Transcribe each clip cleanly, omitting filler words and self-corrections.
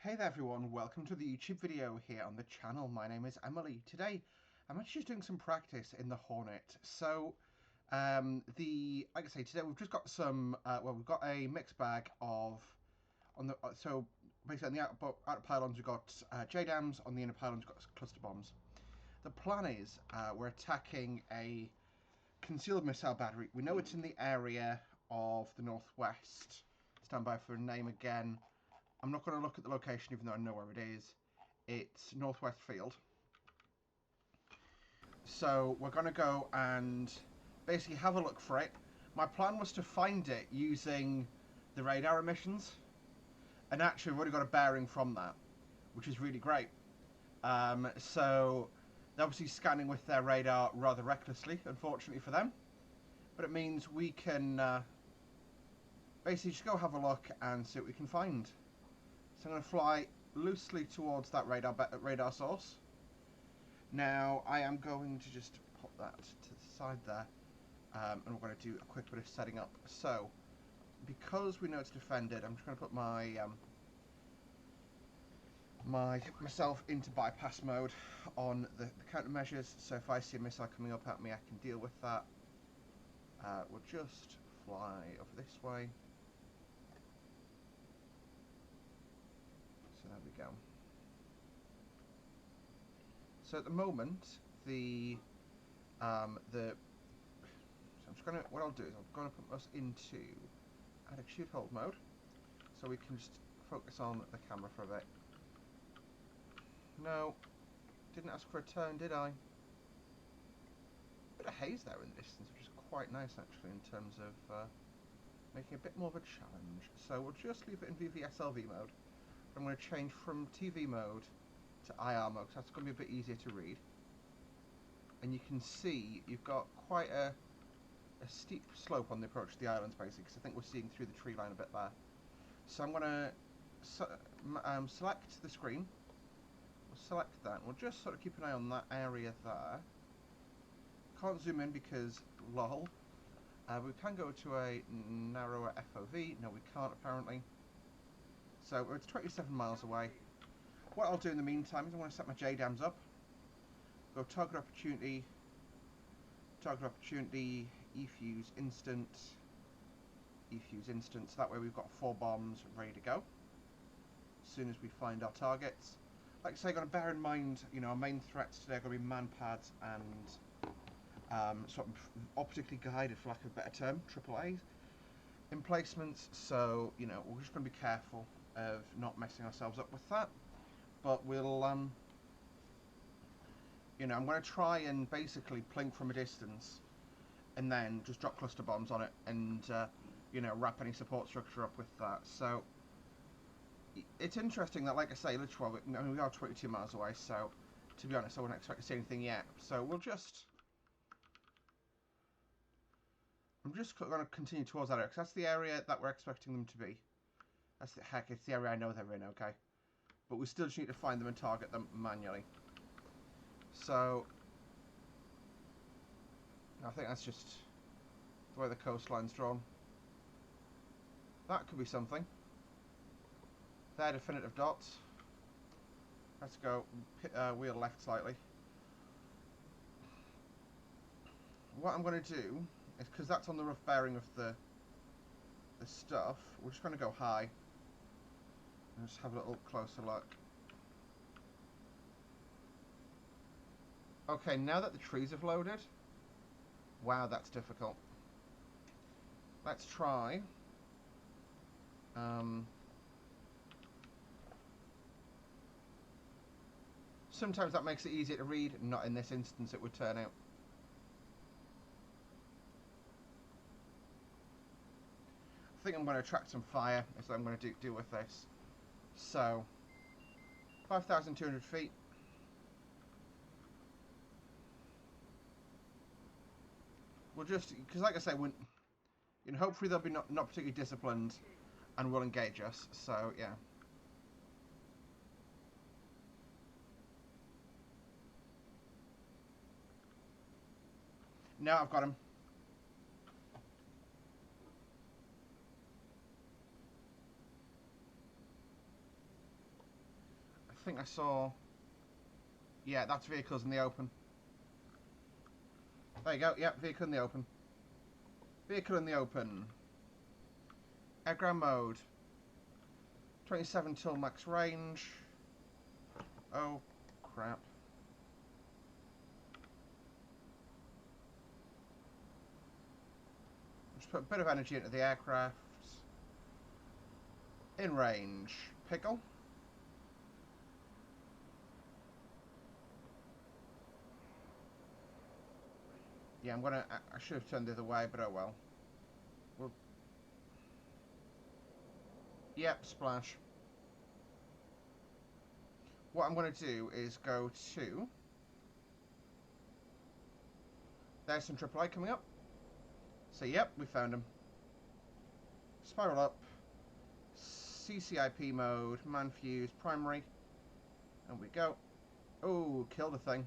Hey there everyone, welcome to the YouTube video here on the channel. My name is Emily. Today I'm actually just doing some practice in the Hornet. So like I say, today we've just got some we've got a mixed bag of so basically on the outer pylons we've got JDAMs, on the inner pylons we've got cluster bombs. The plan is we're attacking a concealed missile battery. We know it's in the area of the northwest. Stand by for a name again. I'm not going to look at the location even though I know where it is. It's Northwest Field. So we're going to go and basically have a look for it. My plan was to find it using the radar emissions. And actually we've already got a bearing from that, which is really great. So they're obviously scanning with their radar rather recklessly, unfortunately for them. But it means we can basically just go have a look and see what we can find. So I'm going to fly loosely towards that radar source. Now I am going to just pop that to the side there, and we're going to do a quick bit of setting up. So because we know it's defended, I'm just going to put my myself into bypass mode on the countermeasures. So if I see a missile coming up at me, I can deal with that. We'll just fly over this way. So there we go. So at the moment, so I'm just gonna, what I'll do is I'm gonna put us into attitude hold mode, so we can just focus on the camera for a bit. No, didn't ask for a turn, did I? Bit of haze there in the distance, which is quite nice actually in terms of making a bit more of a challenge. So we'll just leave it in VVSLV mode. I'm going to change from TV mode to IR mode, because that's going to be a bit easier to read. And you can see you've got quite a steep slope on the approach to the islands, basically, because I think we're seeing through the tree line a bit there. So I'm going to select the screen. We'll select that, and we'll just sort of keep an eye on that area there. Can't zoom in because lol. We can go to a narrower FOV. No, we can't apparently. So it's 27 miles away. What I'll do in the meantime is I'm going to set my JDAMs up. Go target opportunity, E-fuse instant, E-fuse instant. So that way we've got 4 bombs ready to go as soon as we find our targets. Like I say, got to bear in mind, you know, our main threats today are going to be man-pads and sort of optically guided, for lack of a better term, AAAs. Emplacements, so you know we're just going to be careful of not messing ourselves up with that, but we'll you know, I'm going to try and basically plink from a distance and then just drop cluster bombs on it and you know, wrap any support structure up with that. So it's interesting that, like I say, literally, I mean, we are 22 miles away, so to be honest I wouldn't expect to see anything yet. So I'm just going to continue towards that area, because that's the area that we're expecting them to be. It's the area I know they're in, okay? But we still just need to find them and target them manually. So I think that's just the way the coastline's drawn. That could be something. They're definitive dots. Let's go wheel left slightly. What I'm going to do is, because that's on the rough bearing of the stuff, we're just going to go high and just have a little closer look. Okay, now that the trees have loaded, wow, that's difficult. Let's try sometimes that makes it easier to read, not in this instance it would turn out. I think I'm going to attract some fire, is what I'm going to deal with this. So 5,200 feet. We'll just, because like I say, you know, hopefully they'll be not particularly disciplined and will engage us. So yeah. Now I've got him. think I saw... Yeah, that's vehicles in the open. There you go, yep, vehicle in the open. Vehicle in the open. Airground mode. 27 till max range. Oh, crap. Just put a bit of energy into the aircraft. In range. Pickle. Yeah, I'm gonna... I should have turned the other way, but oh well. Yep, splash. What I'm gonna do is go to... There's some AAA coming up. So yep, we found him. Spiral up. CCIP mode. Man fuse. Primary. And we go. Oh, killed a thing.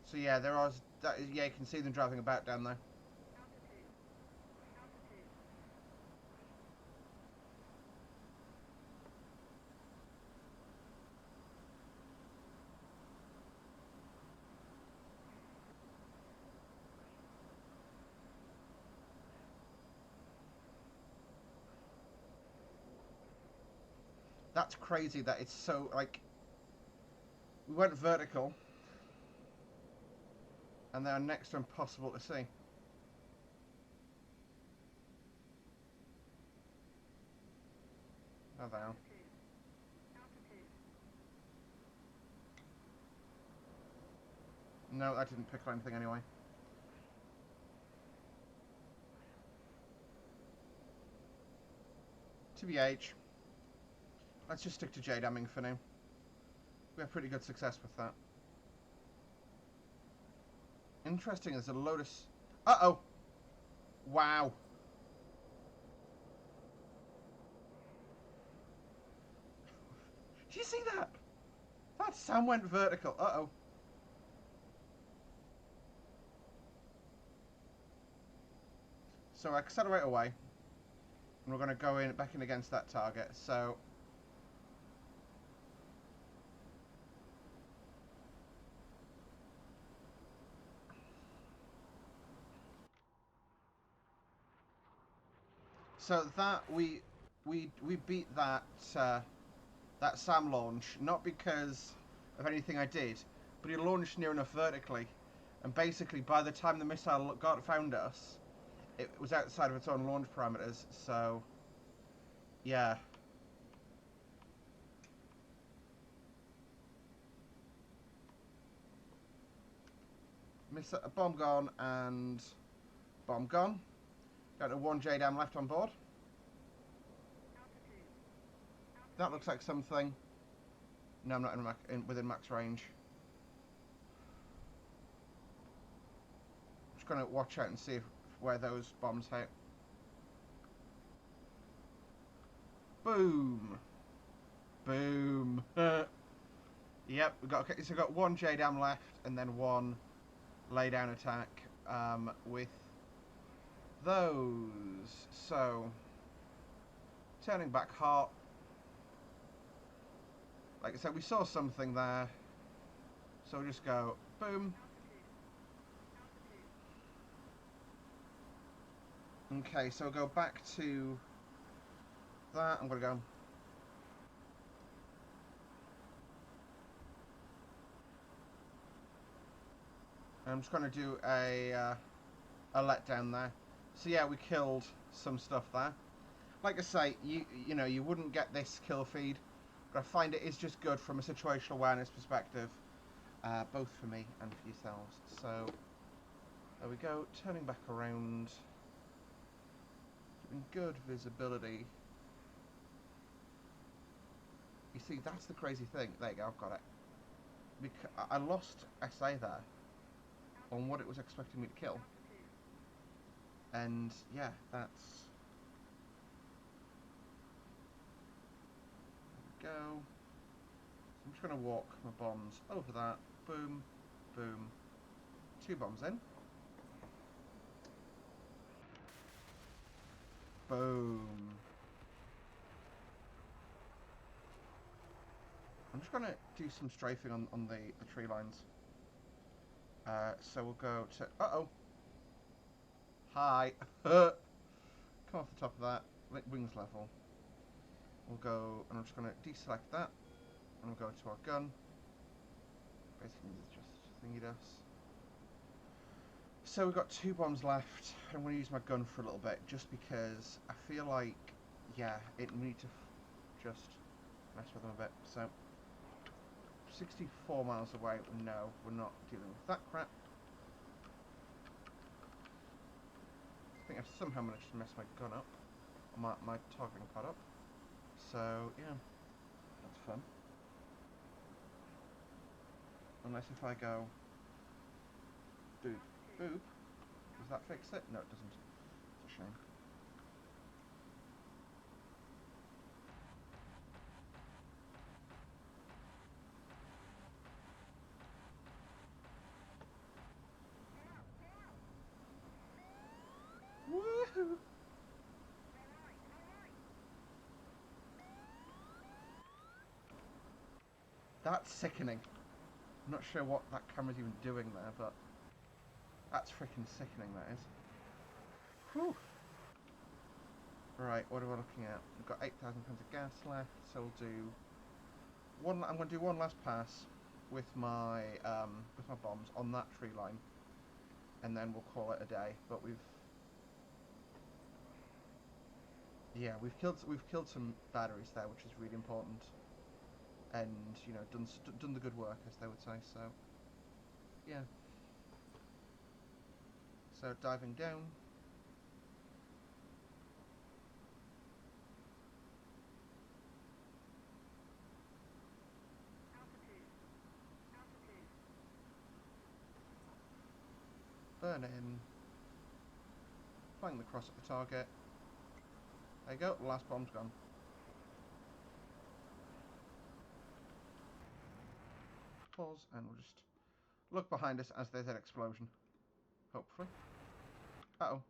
So yeah, there are... Yeah, you can see them driving about down there. That's crazy that it's so, like... We went vertical. And they are next to impossible to see. Oh, they are. No, I didn't pick on anything anyway. TBH. Let's just stick to J-damming for now. We have pretty good success with that. Interesting, there's a load of... Uh-oh! Wow. Did you see that? That Sam went vertical. Uh-oh. So accelerate away. And we're going to go in back in against that target. So... So that we beat that that SAM launch, not because of anything I did, but he launched near enough vertically, and basically by the time the missile found us, it was outside of its own launch parameters. So yeah. A bomb gone and bomb gone. Got a 1 JDAM left on board. That looks like something. No, I'm not within max range. Just gonna watch out and see where those bombs hit. Boom. Boom. Yep, we've got 1 JDAM left and then 1 laydown attack with those. So turning back hot. Like I said, we saw something there, so we'll just go boom. Okay, so we'll go back to that. I'm gonna go. I'm just gonna do a letdown there. So yeah, we killed some stuff there. Like I say, you know, you wouldn't get this kill feed, but I find it is just good from a situational awareness perspective, both for me and for yourselves. So there we go, turning back around, giving good visibility. You see, that's the crazy thing. There you go, I've got it. Because I lost SA there on what it was expecting me to kill. And yeah, that's... There we go. So I'm just going to walk my bombs over that. Boom, boom. 2 bombs in. Boom. I'm just going to do some strafing on the tree lines. So we'll go to... Uh-oh. Hi. Come off the top of that. Wings level. We'll go... And I'm just going to deselect that. And we'll go to our gun. Basically, it's just thingy us. So we've got 2 bombs left. I'm going to use my gun for a little bit, just because I feel like, yeah, we need to just mess with them a bit. So, 64 miles away, no, we're not dealing with that crap. I think I've somehow managed to mess my gun up, my targeting pad up. So, yeah, that's fun. Unless if I go boop, boop, does that fix it? No, it doesn't. It's a shame. Woohoo! That's sickening. I'm not sure what that camera's even doing there, but that's freaking sickening, that is. Whew. Right, what are we looking at? We've got 8,000 pounds of gas left, so we'll do one. I'm going to do one last pass with my bombs on that tree line, and then we'll call it a day. But we've killed some batteries there, which is really important, and you know done the good work, as they would say. So yeah. So diving down. Burn in. Flying the cross at the target. There you go, the last bomb's gone. Pause, and we'll just look behind us as there's an explosion. Hopefully. Uh-oh.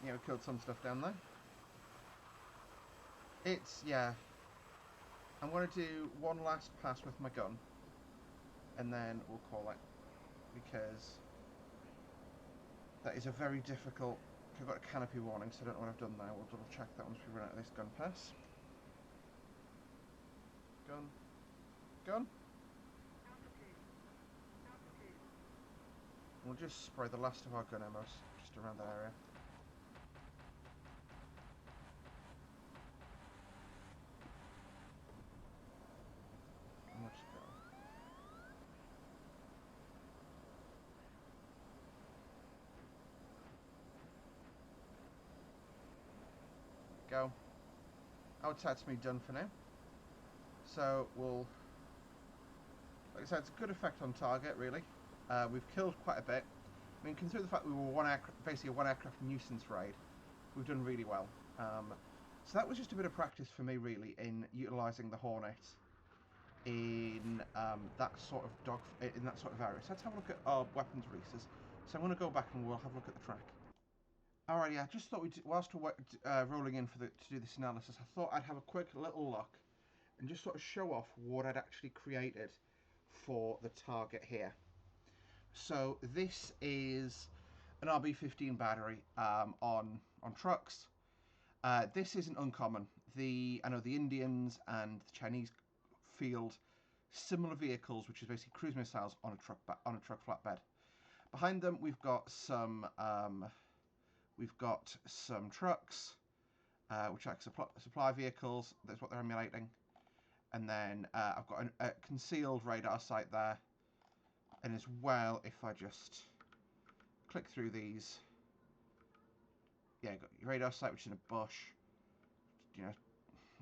Yeah, we killed some stuff down there. Yeah. I'm going to do one last pass with my gun, and then we'll call it, because that is a very difficult... I've got a canopy warning, so I don't know what I've done there. We'll double check that once we run out of this gun pass. Gun. Gun. We'll just spray the last of our gun ammos just around that area. And we'll just go. Go. Outside's me done for now. So we'll... Like I said, it's a good effect on target, really. We've killed quite a bit. I mean, consider the fact we were basically a one aircraft nuisance raid. We've done really well. So that was just a bit of practice for me, really, in utilising the Hornet in that sort of area. So let's have a look at our weapons releases. So I'm going to go back and we'll have a look at the track. Alright, yeah, I just thought whilst we're rolling in to do this analysis, I thought I'd have a quick little look and just sort of show off what I'd actually created for the target here. So this is an RB15 battery on trucks. This isn't uncommon. I know the Indians and the Chinese field similar vehicles, which is basically cruise missiles on a truck flatbed. Behind them, we've got some trucks, which are supply vehicles. That's what they're emulating. And then I've got a concealed radar site there. And as well, if I just click through these, yeah, you've got your radar site, which is in a bush. You know,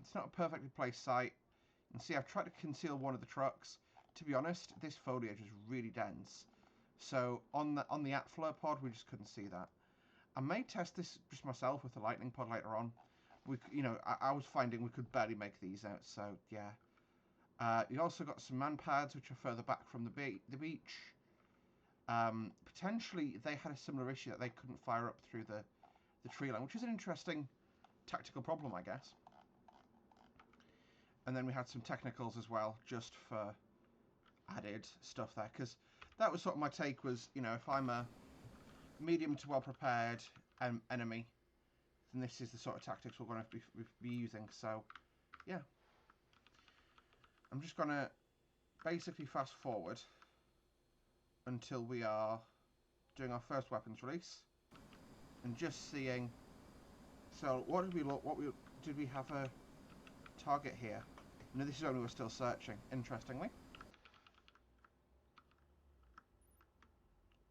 it's not a perfectly placed site. You can see I've tried to conceal one of the trucks. To be honest, this foliage is really dense. So on the Atfler pod, we just couldn't see that. I may test this just myself with the lightning pod later on. I was finding we could barely make these out. So yeah. You also got some man pads, which are further back from the beach. Potentially, they had a similar issue that they couldn't fire up through the tree line, which is an interesting tactical problem, I guess. And then we had some technicals as well, just for added stuff there, because that was sort of my take was, you know, if I'm a medium to well prepared enemy, then this is the sort of tactics we're going to be using. So, yeah. I'm just going to basically fast forward until we are doing our first weapons release and just seeing. So, what did we look? Did we have a target here? No, this is only we're still searching. Interestingly.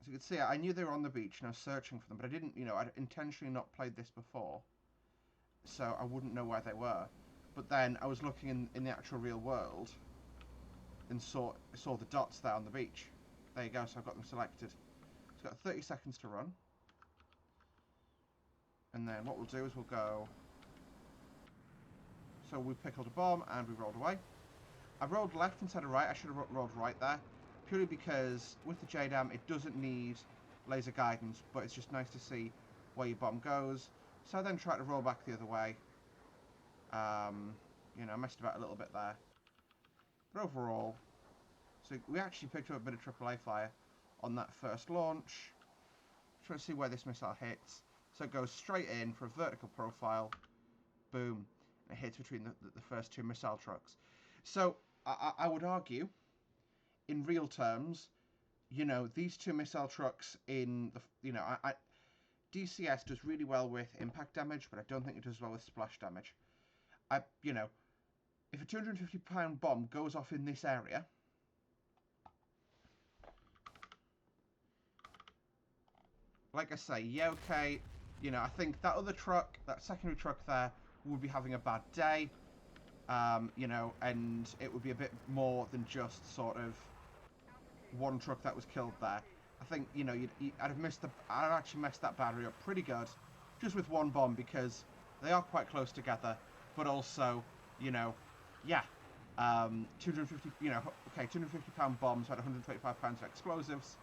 As you can see, I knew they were on the beach and I was searching for them, but I didn't, you know, I'd intentionally not played this before, so I wouldn't know where they were. But then I was looking in the actual real world and saw the dots there on the beach. There you go, so I've got them selected. So I've got 30 seconds to run. And then what we'll do is we'll go... So we pickled a bomb and we rolled away. I rolled left instead of right. I should have rolled right there. Purely because with the JDAM it doesn't need laser guidance, but it's just nice to see where your bomb goes. So I then tried to roll back the other way. You know, I messed about a little bit there. But overall, so we actually picked up a bit of AAA fire on that first launch. Trying to see where this missile hits. So it goes straight in for a vertical profile. Boom. And it hits between the first two missile trucks. So I would argue, in real terms, you know, these two missile trucks in the, you know, DCS does really well with impact damage, but I don't think it does well with splash damage. You know, if a 250-pound bomb goes off in this area, like I say, yeah, okay, you know, I think that other truck, that secondary truck there, would be having a bad day, you know, and it would be a bit more than just sort of one truck that was killed there. I think, you know, I'd actually messed that battery up pretty good, just with one bomb, because they are quite close together, but also, you know, yeah, 250, you know, okay, 250-pound bombs had 125 pounds of explosives.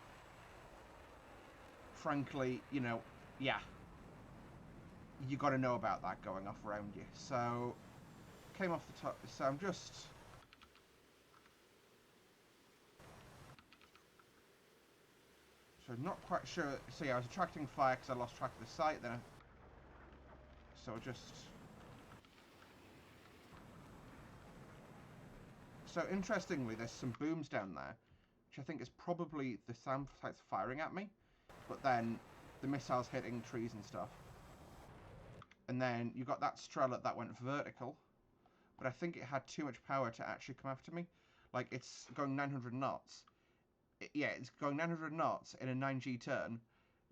Frankly, you know, yeah, you got to know about that going off around you. So, came off the top, so I'm just... So not quite sure, so yeah, I was attracting fire because I lost track of the site, then so just... So interestingly, there's some booms down there, which I think is probably the SAM sites firing at me, but then the missiles hitting trees and stuff. And then you got that Strela that went vertical, but I think it had too much power to actually come after me. Like, it's going 900 knots. Yeah, it's going 900 knots in a 9G turn,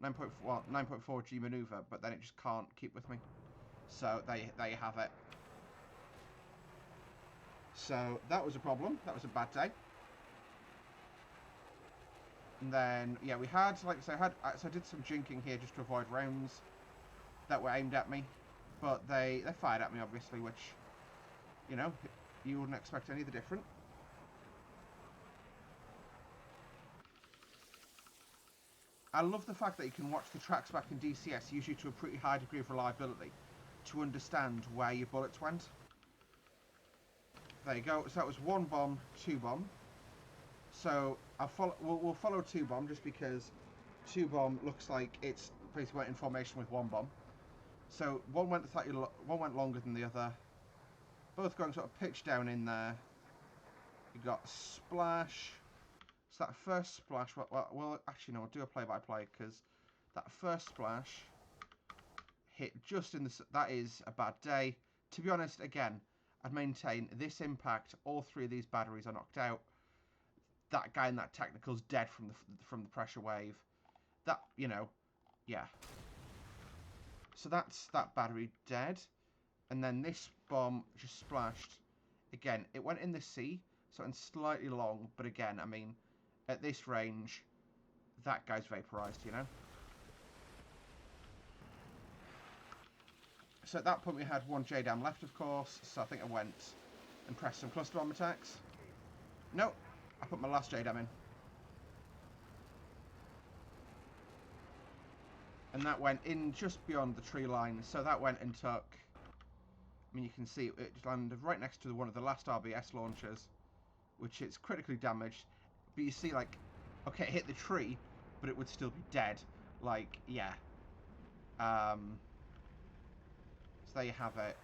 9.4G maneuver, but then it just can't keep with me. So there you have it. So that was a problem. That was a bad day. And then, yeah, we had, like I said, so I did some jinking here just to avoid rounds that were aimed at me. But they fired at me, obviously, which, you know, you wouldn't expect any different. I love the fact that you can watch the tracks back in DCS, usually to a pretty high degree of reliability, to understand where your bullets went. There you go. So that was one bomb, two bomb. So we'll follow two bomb just because two bomb looks like it's basically went in formation with one bomb. So one went longer than the other. Both going sort of pitch down in there. You got splash. So that first splash, well, actually no, I'll do a play-by-play because that first splash hit just in the... That is a bad day. To be honest, again, I'd maintain this impact, all three of these batteries are knocked out. That guy in that technical's dead from the pressure wave. That, you know, yeah. So that's that battery dead. And then this bomb just splashed. Again, it went in the sea, so it went slightly long, but again, I mean, at this range, that guy's vaporized, you know? So at that point we had one JDAM left, of course, so I think I went and pressed some cluster bomb attacks. Nope, I put my last JDAM in. And that went in just beyond the tree line, so that went and took I mean, you can see it just landed right next to one of the last RBS launchers, which is critically damaged. But you see, like, okay, it hit the tree, but it would still be dead. Like, yeah. So there you have it.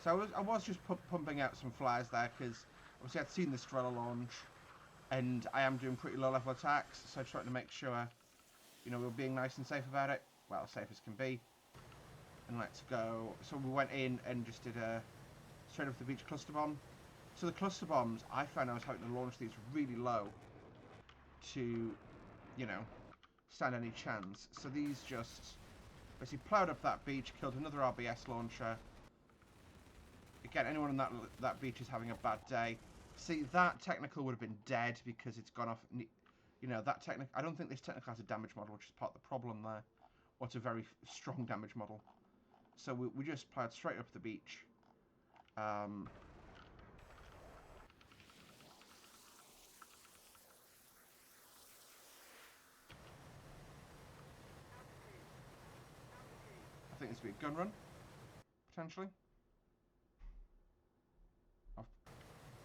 So I was just pumping out some flares there, because obviously I'd seen the Strela launch, and I am doing pretty low level attacks, so I just wanted to make sure, you know, we were being nice and safe about it. Well, safe as can be. And let's go. So we went in and just did a straight off the beach cluster bomb. So the cluster bombs, I found I was having to launch these really low to, you know, stand any chance. So these just basically ploughed up that beach, killed another RBS launcher. Again, anyone on that beach is having a bad day. See, that technical would have been dead because it's gone off. You know, that technical. I don't think this technical has a damage model, which is part of the problem there. Or it's a very strong damage model. So we just ploughed straight up the beach. I think this would be a gun run, potentially.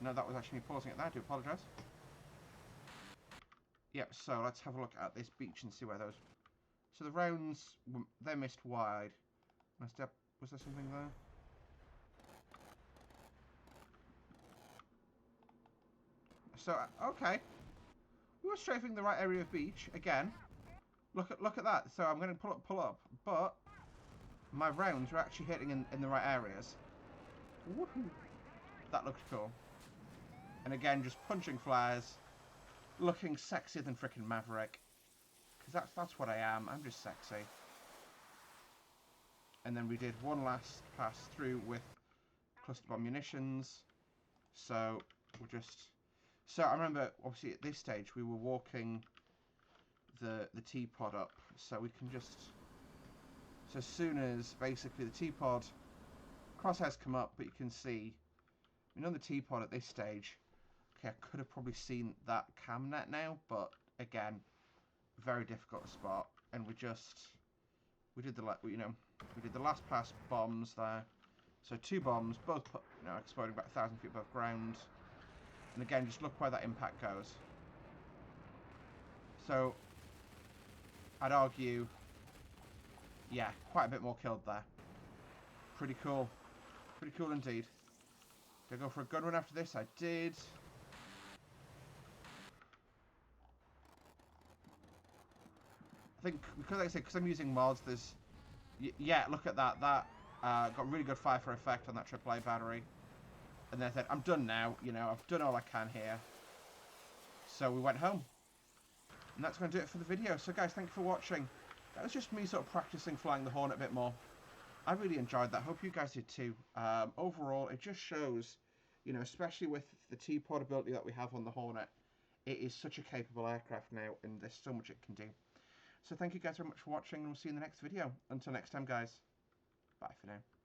No, that was actually me pausing it there. I do apologise. Yep, so let's have a look at this beach and see where those... So the rounds, they missed wide. Was there something there? So, okay. We were strafing the right area of beach, again. Look at that. So I'm going to pull up. But my rounds were actually hitting in the right areas. Woohoo! That looked cool. And again, just punching flares. Looking sexier than frickin' Maverick. Because that's what I am. I'm just sexy. And then we did one last pass through with cluster bomb munitions. So we'll just... So I remember, obviously, at this stage, we were walking the T-pod up. So we can just... So as soon as, basically, the T-pod crosshairs come up, but you can see... I mean, on the T-pod at this stage... Okay, I could have probably seen that cam net now, but, again, very difficult to spot. And we did the last pass bombs there. So 2 bombs, both exploding about 1,000 feet above ground. And again, just look where that impact goes. So, I'd argue, yeah, quite a bit more killed there. Pretty cool. Pretty cool indeed. Did I go for a gun run after this? I did. I think, because like I said, because I'm using mods, there's... Yeah, look at that. That got really good fire for effect on that AAA battery. And then I said, I'm done now. You know, I've done all I can here. So we went home. And that's going to do it for the video. So guys, thank you for watching. That was just me sort of practicing flying the Hornet a bit more. I really enjoyed that. Hope you guys did too. Overall, it just shows, you know, especially with the T-pod ability that we have on the Hornet, it is such a capable aircraft now, and there's so much it can do. So thank you guys very much for watching, and we'll see you in the next video. Until next time, guys. Bye for now.